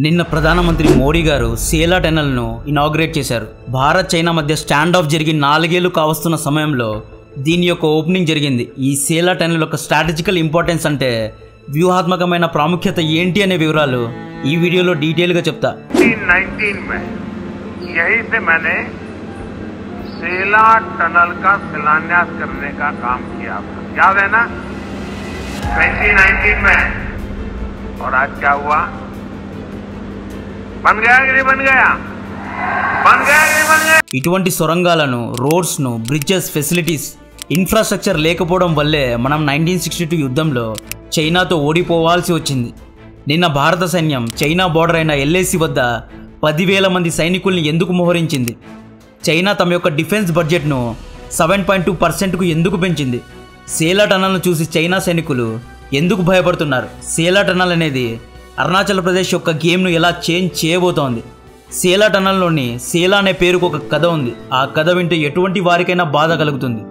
నిన్న ప్రధానమంత్రి మోడీ గారు సేలా టనల్ను ఇనాగ్రేట్ చేశారు. భారత్ చైనా మధ్య స్టాండ్ ఆఫ్ జరిగి 4 ఏళ్లు కావస్తున్న సమయంలో దీని యొక్క ఓపెనింగ్ జరిగింది. ఈ సేలా టనల్ యొక్క స్ట్రాటజికల్ ఇంపార్టెన్స్ అంటే వ్యూహాత్మకమైన ప్రాముఖ్యత ఏంటి అనే వివరాలు ఈ వీడియోలో డీటెయిల్గా చెప్తా. 1919 में यही से मैंने सेला टनल का शिलान्यास करने का काम किया था, याद है ना? 2019 में। और आज क्या हुआ? बन गया कि नहीं बन गया? बन गया कि नहीं बन गया? ఇటువంటి సొరంగాలను, రోడ్స్ను, బ్రిడ్జెస్, ఫెసిలిటీస్, ఇన్ఫ్రాస్ట్రక్చర్ లేకపోవడం వల్లే మనం 1962 యుద్ధంలో చైనాతో ఓడిపోవాల్సి వచ్చింది. నిన్న భారత సైన్యం చైనా బోర్డర్ అయిన LAC వద్ద 10,000 మంది సైనికుల్ని ఎందుకు మోహరించింది? చైనా తమ యొక్క డిఫెన్స్ బడ్జెట్ను 7.2%కు ఎందుకు పెంచింది? సేలా టనల్ను చూసి చైనా సైనికులు ఎందుకు భయపడుతున్నారు? సేలా టనల్ అనేది అరుణాచల్ ప్రదేశ్ యొక్క గేమ్ను ఎలా చేంజ్ చేయబోతోంది? సేలా టనల్లోని సేలా అనే పేరుకు ఒక కథ ఉంది. ఆ కథ వింటే ఎటువంటి వారికైనా బాధ కలుగుతుంది.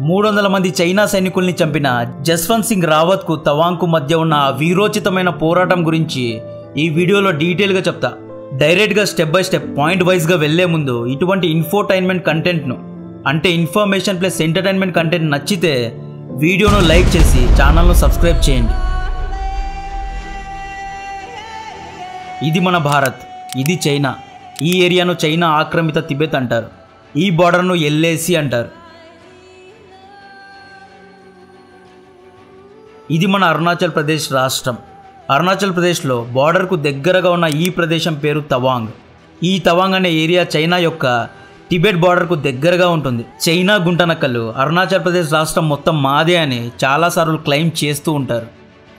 300 మంది చైనా సైనికుల్ని చంపిన జస్వంత్ సింగ్ రావత్కు తవాంగ్కు మధ్య ఉన్న ఆ వీరోచితమైన పోరాటం గురించి ఈ వీడియోలో డీటెయిల్గా చెప్తా. డైరెక్ట్గా స్టెప్ బై స్టెప్ పాయింట్ వైజ్గా వెళ్లే ముందు ఇటువంటి ఇన్ఫోటైన్మెంట్ కంటెంట్ను, అంటే ఇన్ఫర్మేషన్ ప్లస్ ఎంటర్టైన్మెంట్ కంటెంట్ నచ్చితే వీడియోను లైక్ చేసి ఛానల్ను సబ్స్క్రైబ్ చేయండి. ఇది మన భారత్, ఇది చైనా. ఈ ఏరియాను చైనా ఆక్రమిత తిబెత్ అంటారు. ఈ బార్డర్ను LAC అంటారు. ఇది మన అరుణాచల్ ప్రదేశ్ రాష్ట్రం. అరుణాచల్ ప్రదేశ్లో బార్డర్కు దగ్గరగా ఉన్న ఈ ప్రదేశం పేరు తవాంగ్. ఈ తవాంగ్ అనే ఏరియా చైనా యొక్క టిబెట్ బార్డర్కు దగ్గరగా ఉంటుంది. చైనా గుంటనక్కలు అరుణాచల్ ప్రదేశ్ రాష్ట్రం మొత్తం మాదే అని చాలాసార్లు క్లెయిమ్ చేస్తూ ఉంటారు.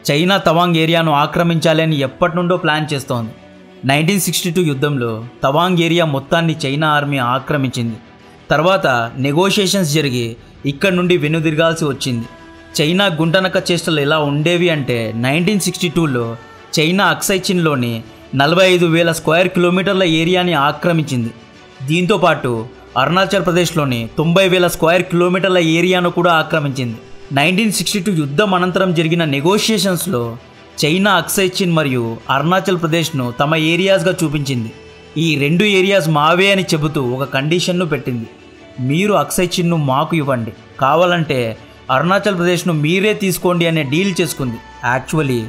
చైనా తవాంగ్ ఏరియాను ఆక్రమించాలి అని ఎప్పటి నుండో ప్లాన్ చేస్తోంది. 1962 యుద్ధంలో తవాంగ్ ఏరియా మొత్తాన్ని చైనా ఆర్మీ ఆక్రమించింది. తర్వాత నెగోషియేషన్స్ జరిగి ఇక్కడి నుండి వెనుదిరగాల్సి వచ్చింది. చైనా గుంటనక్క చేష్టలు ఎలా ఉండేవి అంటే 1962లో చైనా అక్సైచిన్లోని 45,000 స్క్వేర్ కిలోమీటర్ల ఏరియాని ఆక్రమించింది. దీంతోపాటు అరుణాచల్ ప్రదేశ్లోని 90,000 స్క్వేర్ కిలోమీటర్ల ఏరియాను కూడా ఆక్రమించింది. 1962 యుద్ధం అనంతరం జరిగిన నెగోషియేషన్స్లో చైనా అక్సైచిన్ మరియు అరుణాచల్ ప్రదేశ్ను తమ ఏరియాస్గా చూపించింది. ఈ 2 ఏరియాస్ మావే అని చెబుతూ ఒక కండిషన్ను పెట్టింది. మీరు అక్సైచిన్ను మాకు ఇవ్వండి, కావాలంటే అరుణాచల్ ప్రదేశ్ను మీరే తీసుకోండి అనే డీల్ చేసుకుంది. యాక్చువల్లీ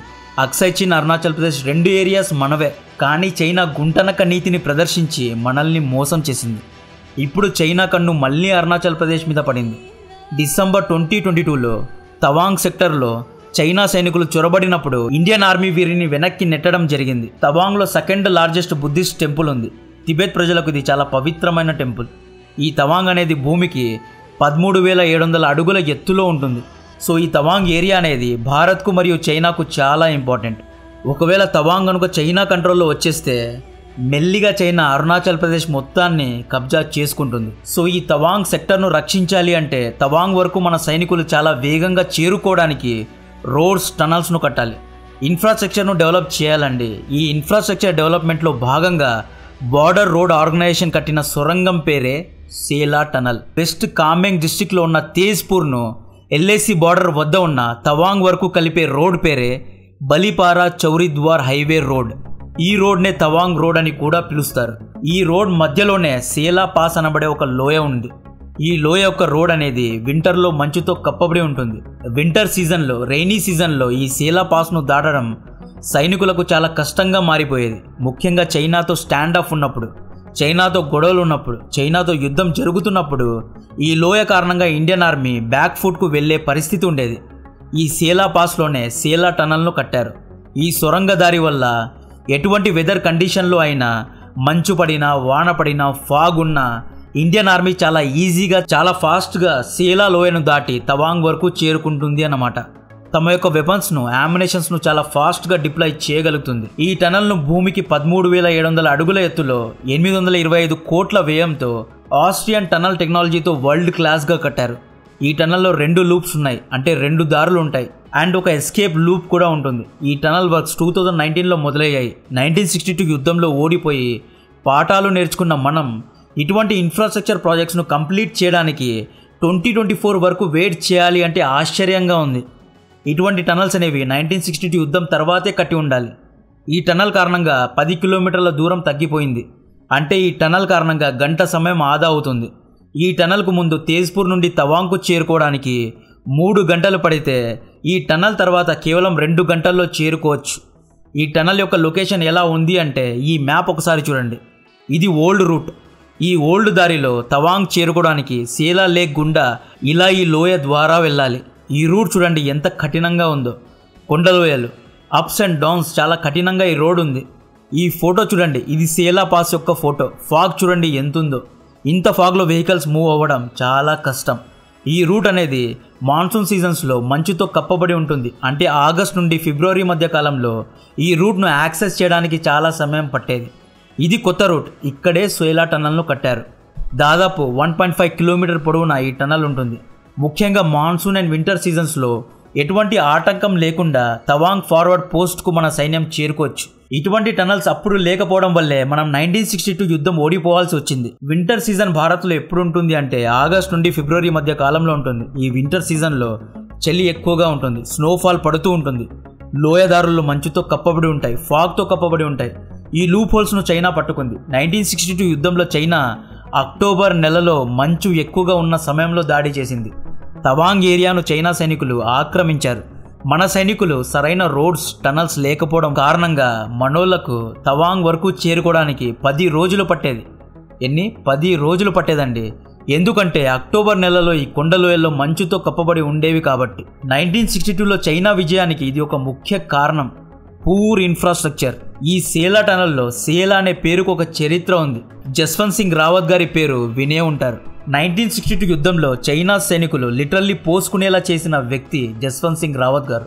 అక్సైచిన్, అరుణాచల్ ప్రదేశ్ 2 ఏరియాస్ మనవే. కానీ చైనా గుంటనక్క నీతిని ప్రదర్శించి మనల్ని మోసం చేసింది. ఇప్పుడు చైనా కన్ను మళ్ళీ అరుణాచల్ ప్రదేశ్ మీద పడింది. డిసెంబర్ 2022లో తవాంగ్ సెక్టర్లో చైనా సైనికులు చొరబడినప్పుడు ఇండియన్ ఆర్మీ వీరిని వెనక్కి నెట్టడం జరిగింది. తవాంగ్లో 2nd లార్జెస్ట్ బుద్ధిస్ట్ టెంపుల్ ఉంది. తిబెత్ ప్రజలకు ఇది చాలా పవిత్రమైన టెంపుల్. ఈ తవాంగ్ అనేది భూమికి 13,700 అడుగుల ఎత్తులో ఉంటుంది. సో ఈ తవాంగ్ ఏరియా అనేది భారత్కు మరియు చైనాకు చాలా ఇంపార్టెంట్. ఒకవేళ తవాంగ్ కనుక చైనా కంట్రోల్లో వచ్చేస్తే మెల్లిగా చైనా అరుణాచల్ ప్రదేశ్ మొత్తాన్ని కబ్జా చేసుకుంటుంది. సో ఈ తవాంగ్ సెక్టర్ను రక్షించాలి అంటే తవాంగ్ వరకు మన సైనికులు చాలా వేగంగా చేరుకోవడానికి రోడ్స్, టనల్స్ను కట్టాలి, ఇన్ఫ్రాస్ట్రక్చర్ను డెవలప్ చేయాలండి. ఈ ఇన్ఫ్రాస్ట్రక్చర్ డెవలప్మెంట్లో భాగంగా బార్డర్ రోడ్ ఆర్గనైజేషన్ కట్టిన సొరంగం పేరే సేలా టనల్. వెస్ట్ కామెంగ్ డిస్టిక్లో ఉన్న తేజ్పూర్ను LAC బార్డర్ వద్ద ఉన్న తవాంగ్ వరకు కలిపే రోడ్ పేరే బలిపారా చౌరిద్వార్ హైవే రోడ్. ఈ రోడ్నే తవాంగ్ రోడ్ అని కూడా పిలుస్తారు. ఈ రోడ్ మధ్యలోనే సేలా పాస్ అనబడే ఒక లోయ ఉంది. ఈ లోయ యొక్క రోడ్ అనేది వింటర్లో మంచుతో కప్పబడి ఉంటుంది. వింటర్ సీజన్లో, రైనీ సీజన్లో ఈ సేలా పాస్ను దాటడం సైనికులకు చాలా కష్టంగా మారిపోయేది. ముఖ్యంగా చైనాతో స్టాండ్ ఆఫ్ ఉన్నప్పుడు, చైనాతో గొడవలు ఉన్నప్పుడు, చైనాతో యుద్ధం జరుగుతున్నప్పుడు ఈ లోయ కారణంగా ఇండియన్ ఆర్మీ బ్యాక్ ఫుట్కు వెళ్లే పరిస్థితి ఉండేది. ఈ సేలా పాస్లోనే సేలా టనల్ను కట్టారు. ఈ సొరంగ దారి వల్ల ఎటువంటి వెదర్ కండిషన్లో అయినా, మంచు పడినా, వాన పడినా, ఫాగ్ ఉన్నా ఇండియన్ ఆర్మీ చాలా ఈజీగా, చాలా ఫాస్ట్గా సేలా లోయను దాటి తవాంగ్ వరకు చేరుకుంటుంది అన్నమాట. తమ యొక్క వెపన్స్ను, యామ్యునేషన్స్ను చాలా ఫాస్ట్గా డిప్లాయ్ చేయగలుగుతుంది. ఈ టనల్ను భూమికి 13,700 అడుగుల ఎత్తులో 825 కోట్ల వ్యయంతో ఆస్ట్రియన్ టనల్ టెక్నాలజీతో వరల్డ్ క్లాస్గా కట్టారు. ఈ టనల్లో 2 లూప్స్ ఉన్నాయి, అంటే 2 దారులు ఉంటాయి, అండ్ ఒక ఎస్కేప్ లూప్ కూడా ఉంటుంది. ఈ టనల్ వర్క్స్ 2019లో మొదలయ్యాయి. 1962 యుద్ధంలో ఓడిపోయి పాఠాలు నేర్చుకున్న మనం ఇటువంటి ఇన్ఫ్రాస్ట్రక్చర్ ప్రాజెక్ట్స్ను కంప్లీట్ చేయడానికి 2024 వరకు వెయిట్ చేయాలి అంటే ఆశ్చర్యంగా ఉంది. ఇటువంటి టనల్స్ అనేవి 1962 యుద్ధం తర్వాతే కట్టి ఉండాలి. ఈ టన్నల్ కారణంగా 10 కిలోమీటర్ల దూరం తగ్గిపోయింది. అంటే ఈ టన్నల్ కారణంగా గంట సమయం ఆదా అవుతుంది. ఈ టన్నల్కు ముందు తేజ్పూర్ నుండి తవాంగ్కు చేరుకోవడానికి 3 గంటలు పడితే ఈ టన్నల్ తర్వాత కేవలం 2 గంటల్లో చేరుకోవచ్చు. ఈ టన్నల్ యొక్క లొకేషన్ ఎలా ఉంది అంటే ఈ మ్యాప్ ఒకసారి చూడండి. ఇది ఓల్డ్ రూట్. ఈ ఓల్డ్ దారిలో తవాంగ్ చేరుకోవడానికి సేలా లేక్ గుండా ఇలా ఈ లోయ ద్వారా వెళ్ళాలి. ఈ రూట్ చూడండి ఎంత కఠినంగా ఉందో. కొండలోయలు, అప్స్ అండ్ డౌన్స్, చాలా కఠినంగా ఈ రోడ్ ఉంది. ఈ ఫోటో చూడండి, ఇది సేలా పాస్ యొక్క ఫోటో. ఫాగ్ చూడండి ఎంత ఉందో. ఇంత ఫాగ్లో వెహికల్స్ మూవ్ అవ్వడం చాలా కష్టం. ఈ రూట్ అనేది మాన్సూన్ సీజన్స్లో మంచుతో కప్పబడి ఉంటుంది. అంటే ఆగస్ట్ నుండి ఫిబ్రవరి మధ్య కాలంలో ఈ రూట్ను యాక్సెస్ చేయడానికి చాలా సమయం పట్టేది. ఇది కొత్త రూట్. ఇక్కడే సేలా టన్నల్ను కట్టారు. దాదాపు 1.5 కిలోమీటర్ పొడవున ఈ టన్నల్ ఉంటుంది. ముఖ్యంగా మాన్సూన్ అండ్ వింటర్ సీజన్స్లో ఎటువంటి ఆటంకం లేకుండా తవాంగ్ ఫార్వర్డ్ పోస్ట్కు మన సైన్యం చేరుకోవచ్చు. ఇటువంటి టనల్స్ అప్పుడు లేకపోవడం వల్లే మనం 1962 యుద్ధం ఓడిపోవాల్సి వచ్చింది. వింటర్ సీజన్ భారత్లో ఎప్పుడు ఉంటుంది అంటే ఆగస్ట్ నుండి ఫిబ్రవరి మధ్య కాలంలో ఉంటుంది. ఈ వింటర్ సీజన్లో చలి ఎక్కువగా ఉంటుంది, స్నోఫాల్ పడుతూ ఉంటుంది, లోయదారులు మంచుతో కప్పబడి ఉంటాయి, ఫాగ్తో కప్పబడి ఉంటాయి. ఈ లూప్ హోల్స్ను చైనా పట్టుకుంది. 1962 యుద్ధంలో చైనా అక్టోబర్ నెలలో మంచు ఎక్కువగా ఉన్న సమయంలో దాడి చేసింది. తవాంగ్ ఏరియాను చైనా సైనికులు ఆక్రమించారు. మన సైనికులు సరైన రోడ్స్, టనల్స్ లేకపోవడం కారణంగా మనోళ్లకు తవాంగ్ వరకు చేరుకోవడానికి 10 రోజులు పట్టేది. 10 రోజులు పట్టేదండి. ఎందుకంటే అక్టోబర్ నెలలో ఈ కొండలోయల్లో మంచుతో కప్పబడి ఉండేవి కాబట్టి. 1962లో చైనా విజయానికి ఇది ఒక ముఖ్య కారణం. Poor infrastructure. ఈ సేలా టనల్లో సేలా అనే పేరుకు ఒక చరిత్ర ఉంది. జస్వంత్ సింగ్ రావత్ గారి పేరు వినే ఉంటారు. 1962 యుద్ధంలో చైనా సైనికులు లిటరల్లీ పోసుకునేలా చేసిన వ్యక్తి జస్వంత్ సింగ్ రావత్ గారు.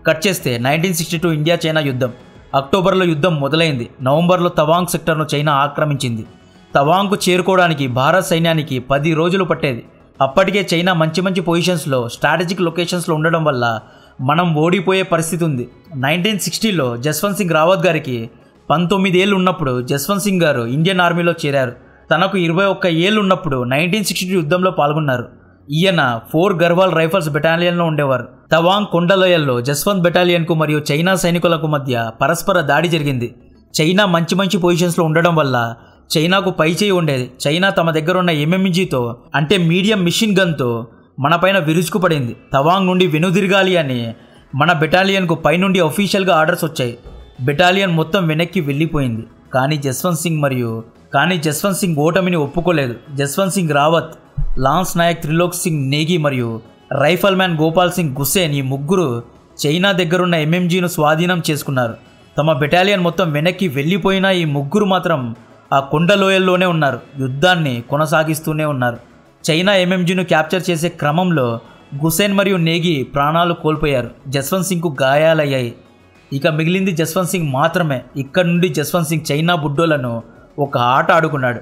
కట్ చేస్తే 1962 ఇండియా చైనా యుద్ధం. అక్టోబర్లో యుద్ధం మొదలైంది. నవంబర్లో తవాంగ్ సెక్టర్ను చైనా ఆక్రమించింది. తవాంగ్కు చేరుకోవడానికి భారత సైన్యానికి 10 రోజులు పట్టేది. అప్పటికే చైనా మంచి పొజిషన్స్లో, స్ట్రాటజిక్ లొకేషన్స్లో ఉండడం వల్ల మనం ఓడిపోయే పరిస్థితి ఉంది. 1960లో జస్వంత్ సింగ్ రావత్ గారికి 19 ఏళ్ళు ఉన్నప్పుడు జస్వంత్ సింగ్ గారు ఇండియన్ ఆర్మీలో చేరారు. తనకు 21 ఏళ్ళు ఉన్నప్పుడు 1962 యుద్ధంలో పాల్గొన్నారు. ఈయన 4 గర్వాల్ రైఫల్స్ బెటాలియన్లో ఉండేవారు. తవాంగ్ కొండలోయల్లో జస్వంత్ బెటాలియన్కు మరియు చైనా సైనికులకు మధ్య పరస్పర దాడి జరిగింది. చైనా మంచి పొజిషన్స్లో ఉండడం వల్ల చైనాకు పైచేయి ఉండేది. చైనా తమ దగ్గర ఉన్న MMGతో అంటే మీడియం మిషన్ గన్తో మన పైన విరుచుకుపడింది. తవాంగ్ నుండి వెనుదిరగాలి అని మన బెటాలియన్కు పైనుండి అఫీషియల్గా ఆర్డర్స్ వచ్చాయి. బెటాలియన్ మొత్తం వెనక్కి వెళ్ళిపోయింది. కానీ జస్వంత్ సింగ్ ఓటమిని ఒప్పుకోలేదు. జస్వంత్ సింగ్ రావత్, లాన్స్ నాయక్ త్రిలోక్ సింగ్ నేగి మరియు రైఫల్ మ్యాన్ గోపాల్ సింగ్ గుసేన్ ఈ ముగ్గురు చైనా దగ్గరున్న MMGను స్వాధీనం చేసుకున్నారు. తమ బెటాలియన్ మొత్తం వెనక్కి వెళ్ళిపోయినా ఈ ముగ్గురు మాత్రం ఆ కొండలోయల్లోనే ఉన్నారు. యుద్ధాన్ని కొనసాగిస్తూనే ఉన్నారు. చైనా MMGను క్యాప్చర్ చేసే క్రమంలో గుసేన్ మరియు నేగి ప్రాణాలు కోల్పోయారు. జస్వంత్ సింగ్కు గాయాలయ్యాయి. ఇక మిగిలింది జస్వంత్ సింగ్ మాత్రమే. ఇక్కడ నుండి జస్వంత్ సింగ్ చైనా బుడ్డోలను ఒక ఆట ఆడుకున్నాడు.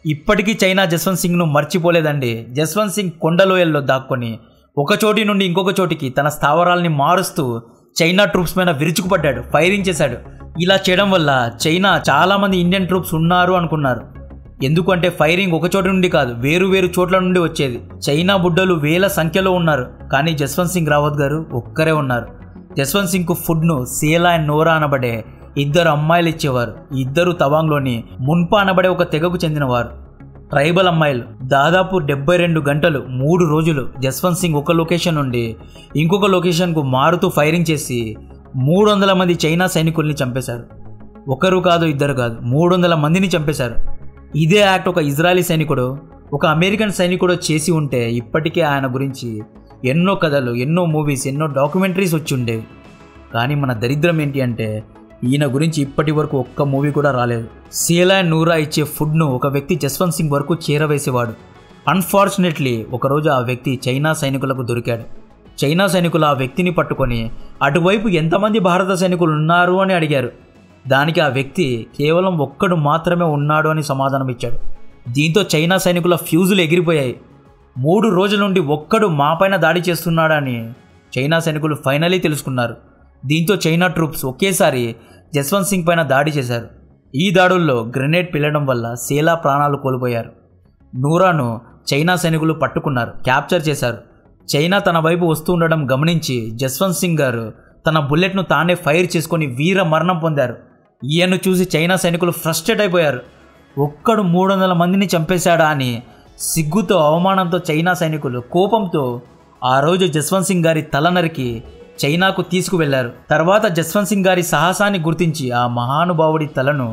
ఇప్పటికీ చైనా జస్వంత్ సింగ్ను మర్చిపోలేదండి. జస్వంత్ సింగ్ కొండలోయల్లో దాక్కొని ఒక చోటి నుండి ఇంకొక చోటికి తన స్థావరాల్ని మారుస్తూ చైనా ట్రూప్స్ పైన విరుచుకుపడ్డాడు, ఫైరింగ్ చేశాడు. ఇలా చేయడం వల్ల చైనా చాలామంది ఇండియన్ ట్రూప్స్ ఉన్నారు అనుకున్నారు. ఎందుకంటే ఫైరింగ్ ఒక చోట నుండి కాదు, వేరు చోట్ల నుండి వచ్చేది. చైనా బుడ్డలు వేల సంఖ్యలో ఉన్నారు. కానీ జస్వంత్ సింగ్ రావత్ గారు ఒక్కరే ఉన్నారు. జస్వంత్ సింగ్కు ఫుడ్ను సేలా అండ్ నోరా అనబడే 2 అమ్మాయిలు ఇచ్చేవారు. ఈ 2 తవాంగ్లోని మున్పా అనబడే ఒక తెగకు చెందినవారు. ట్రైబల్ అమ్మాయిలు. దాదాపు 72 గంటలు 3 రోజులు జస్వంత్ సింగ్ ఒక లొకేషన్ నుండి ఇంకొక లొకేషన్కు మారుతూ ఫైరింగ్ చేసి 300 మంది చైనా సైనికుల్ని చంపేశారు. ఒకరు కాదు, 2 కాదు, 300 మందిని చంపేశారు. ఇదే యాక్ట్ ఒక ఇజ్రాయలీ సైనికుడు, ఒక అమెరికన్ సైనికుడు చేసి ఉంటే ఇప్పటికే ఆయన గురించి ఎన్నో కథలు, ఎన్నో మూవీస్, ఎన్నో డాక్యుమెంటరీస్ వచ్చి ఉండేవి. కానీ మన దరిద్రం ఏంటి అంటే ఈయన గురించి ఇప్పటి వరకు ఒక్క మూవీ కూడా రాలేదు. సేలా అండ్ నూరా ఇచ్చే ఫుడ్ను ఒక వ్యక్తి జస్వంత్ సింగ్ వరకు చేరవేసేవాడు. అన్ఫార్చునేట్లీ ఒకరోజు ఆ వ్యక్తి చైనా సైనికులకు దొరికాడు. చైనా సైనికులు ఆ వ్యక్తిని పట్టుకొని అటువైపు ఎంతమంది భారత సైనికులు ఉన్నారు అని అడిగారు. దానికి ఆ వ్యక్తి కేవలం ఒక్కడు మాత్రమే ఉన్నాడు అని సమాధానం ఇచ్చాడు. దీంతో చైనా సైనికుల ఫ్యూజులు ఎగిరిపోయాయి. 3 రోజుల నుండి ఒక్కడు మాపైన దాడి చేస్తున్నాడని చైనా సైనికులు ఫైనలీ తెలుసుకున్నారు. దీంతో చైనా ట్రూప్స్ ఒకేసారి జస్వంత్ సింగ్ పైన దాడి చేశారు. ఈ దాడుల్లో గ్రెనేడ్ పిల్లడం వల్ల సేలా ప్రాణాలు కోల్పోయారు. నూరాను చైనా సైనికులు పట్టుకున్నారు, క్యాప్చర్ చేశారు. చైనా తన వైపు వస్తూ ఉండడం గమనించి జస్వంత్ సింగ్ గారు తన బుల్లెట్ను తానే ఫైర్ చేసుకొని వీర మరణం పొందారు. ఈయన్ను చూసి చైనా సైనికులు ఫ్రస్ట్రేట్ అయిపోయారు. ఒక్కడు 300 మందిని చంపేశాడా అని సిగ్గుతో అవమానంతో చైనా సైనికులు కోపంతో ఆ రోజు జస్వంత్ సింగ్ గారి తల నరికి చైనాకు తీసుకువెళ్లారు. తర్వాత జస్వంత్ సింగ్ గారి సాహసాన్ని గుర్తించి ఆ మహానుభావుడి తలను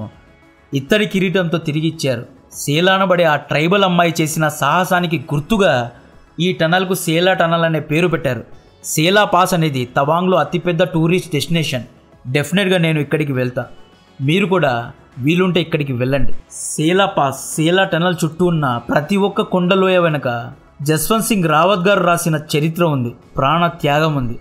ఇత్తడి కిరీటంతో తిరిగి ఇచ్చారు. సేలానబడే ఆ ట్రైబల్ అమ్మాయి చేసిన సాహసానికి గుర్తుగా ఈ టనల్కు సేలా టనల్ అనే పేరు పెట్టారు. సేలా పాస్ అనేది తవాంగ్లో అతిపెద్ద టూరిస్ట్ డెస్టినేషన్. డెఫినెట్గా నేను ఇక్కడికి వెళ్తా, మీరు కూడా వీలుంటే ఇక్కడికి వెళ్ళండి. సేలా పాస్, సేలా టనల్ చుట్టూ ఉన్న ప్రతి ఒక్క కొండలోయ వెనుక జస్వంత్ సింగ్ రావత్ గారు రాసిన చరిత్ర ఉంది, ప్రాణ త్యాగం ఉంది.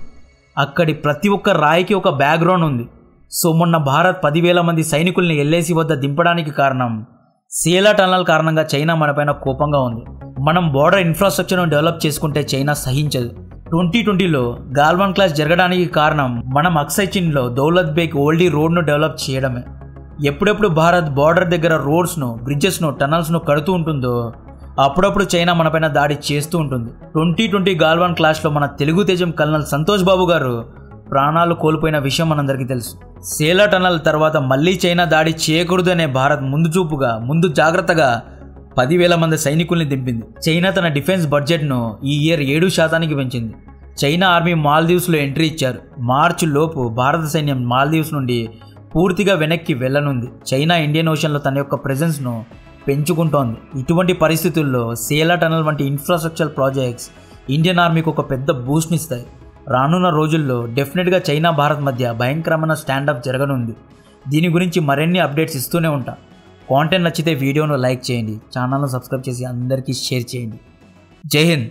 అక్కడి ప్రతి ఒక్క రాయికి ఒక బ్యాక్గ్రౌండ్ ఉంది. సో మొన్న భారత్ 10,000 మంది సైనికుల్ని ఎల్ఏసి వద్ద దింపడానికి కారణం సేలా టనల్ కారణంగా చైనా మనపైన కోపంగా ఉంది. మనం బోర్డర్ ఇన్ఫ్రాస్ట్రక్చర్ను డెవలప్ చేసుకుంటే చైనా సహించదు. 2020లో గాల్వాన్ క్లాష్ జరగడానికి కారణం మనం అక్సై చిన్లో దౌలత్ బేగ్ ఓల్డీ రోడ్ను డెవలప్ చేయడమే. ఎప్పుడెప్పుడు భారత్ బార్డర్ దగ్గర రోడ్స్ను, బ్రిడ్జెస్ను, టనల్స్ను కడుతూ ఉంటుందో అప్పుడప్పుడు చైనా మనపైన దాడి చేస్తూ ఉంటుంది. 2020 గాల్వాన్ క్లాష్లో మన తెలుగు తేజం కల్నల్ సంతోష్ బాబు గారు ప్రాణాలు కోల్పోయిన విషయం మనందరికీ తెలుసు. సేలా టనల్ తర్వాత మళ్ళీ చైనా దాడి చేయకూడదు అనే భారత్ ముందు జాగ్రత్తగా 10,000 మంది సైనికుల్ని దింపింది. చైనా తన డిఫెన్స్ బడ్జెట్ను ఈ ఇయర్ 7% పెంచింది. చైనా ఆర్మీ మాల్దీవ్స్లో ఎంట్రీ ఇచ్చారు. మార్చి లోపు భారత సైన్యం మాల్దీవ్స్ నుండి పూర్తిగా వెనక్కి వెళ్ళనుంది. చైనా ఇండియన్ ఓషన్లో తన యొక్క ప్రెజెన్స్ను పెంచుకుంటోంది. ఇటువంటి పరిస్థితుల్లో సేలా టనల్ వంటి ఇన్ఫ్రాస్ట్రక్చర్ ప్రాజెక్ట్స్ ఇండియన్ ఆర్మీకి ఒక పెద్ద బూస్ట్ని ఇస్తాయి. రానున్న రోజుల్లో డెఫినెట్గా చైనా భారత్ మధ్య భయంకరమైన స్టాండప్ జరగనుంది. దీని గురించి మరిన్ని అప్డేట్స్ ఇస్తూనే ఉంటాం. కాంటెంట్ నచ్చితే వీడియోను లైక్ చేయండి, ఛానల్ను సబ్స్క్రైబ్ చేసి అందరికీ షేర్ చేయండి. జై హింద్.